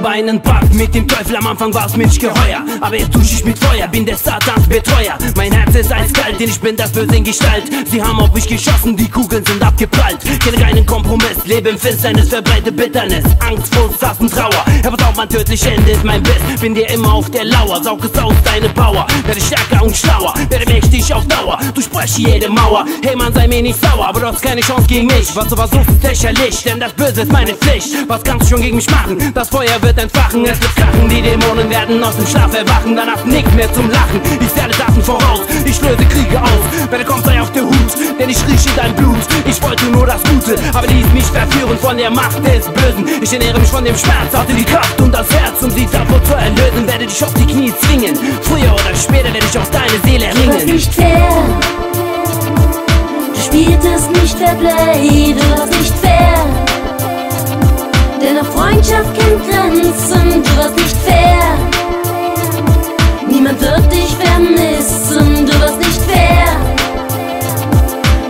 habe einen Pakt mit dem Teufel, am Anfang war's mir nicht geheuer, aber jetzt tusch ich mit Feuer, bin der Satans Betreuer. Mein Herz ist eiskalt, denn ich bin das Böse in Gestalt. Sie haben auf mich geschossen, die Kugeln sind abgeprallt. Kenne keinen Kompromiss, lebe im Finsternis, verbreite Bitternis, Angst, Frust, Hass und Trauer. Aber auch mein tödlich Ende ist mein Best, bin dir immer auf der Lauer. Saug es aus, deine Power, werde stärker und schlauer, werde mächtig auf Dauer, durchbreche jede Mauer. Hey Mann, sei mir nicht sauer, aber du hast keine Chance gegen mich. Was du versuchst ist lächerlich, denn das Böse ist meine Pflicht. Was kannst du schon gegen mich machen? Das Feuer wird entfachen, es wird krachen, die Dämonen werden aus dem Schlaf erwachen. Dann hast du nichts mehr zum Lachen, ich werde Taten voraus, ich löse Kriege aus. Wenn er kommt, sei auf der Hut, denn ich rieche dein Blut. Ich wollte nur das Gute, aber ließ mich verführen von der Macht des Bösen. Ich ernähre mich von dem Schmerz, hatte die Kraft und das Herz, um sie davor zu erlösen. Werde dich auf die Knie zwingen, früher oder später werde ich auf deine Seele ringen. Du warst nicht fair, du spieltest nicht fair play, du warst nicht fair, denn auch Freundschaft kennt Grenzen. Du warst nicht fair, niemand wird dich vermissen. Du warst nicht fair,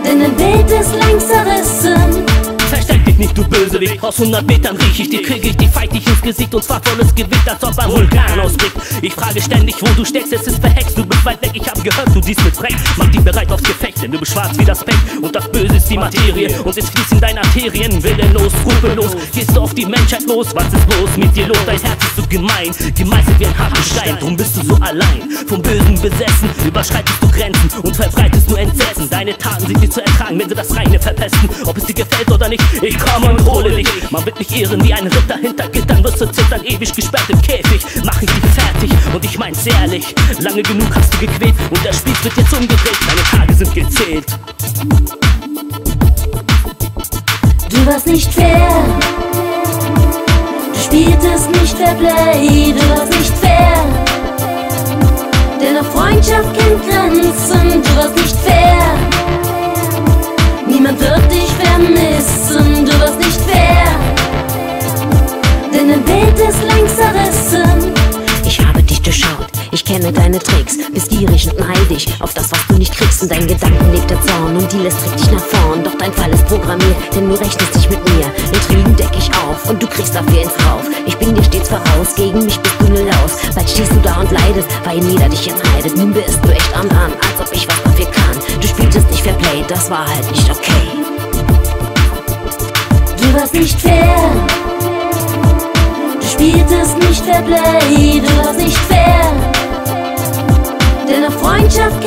denn dein Bild ist längst zerrissen. Versteck dich nicht, du Bösewicht. Aus 100 Metern riech ich dich, krieg ich dich feitig ins Gesicht und zwar volles Gewicht, als ob ein Vulkan ausbricht. Ich frage ständig, wo du steckst, es ist verhext, du bist weit weg, ich hab gehört, du siehst mit Freck. Mach dich bereit aufs Gefecht, denn du bist schwarz wie das Pech und das Böse ist die Materie und es fließt in deine Arterien, willenlos, skrupellos. Gehst du auf die Menschheit los, was ist los mit dir los? Dein Herz ist so gemein, gemeißelt wie ein harter Stein, drum bist du so allein, vom Bösen besessen, überschreitest du Grenzen und verbreitest nur Entsetzen. Deine Taten sind nicht zu ertragen, wenn sie das Reine verpesten, ob es dir gefällt oder nicht. Ich komme und hole dich. Man wird mich ehren wie ein Ritter hinter Gittern, wirst du zittern, ewig gesperrt im Käfig. Mach ich dich fertig und ich mein's ehrlich. Lange genug hast du gequält und das Spiel wird jetzt umgedreht. Deine Tage sind gezählt. Du warst nicht fair, du spieltest nicht fair play, du warst nicht fair, denn auch Freundschaft kennt Grenzen. Du warst nicht fair, niemand wird dich vermissen. Du warst nicht fair, denn dein Bild ist längst zerrissen. Ich habe dich durchschaut, ich kenne deine Tricks, bist gierig und neidisch auf das, was du nicht kriegst. In deinen Gedanken lebt der Zorn und die lässt trägt dich nach vorn. Doch dein Fall ist programmiert, denn du rechnest dich mit mir. Intrigen deck ich auf und du kriegst dafür ins Rauf. Ich bin dir stets voraus, gegen mich bist du null aus. Bald stehst du da und leidest, weil jeder dich jetzt meidet. Nun bist du echt am dran, als ob ich was dafür kann. Du spieltest nicht fair play, das war halt nicht okay. Du warst nicht fair, du spieltest nicht fair play, du warst nicht fair, denn auch Freundschaft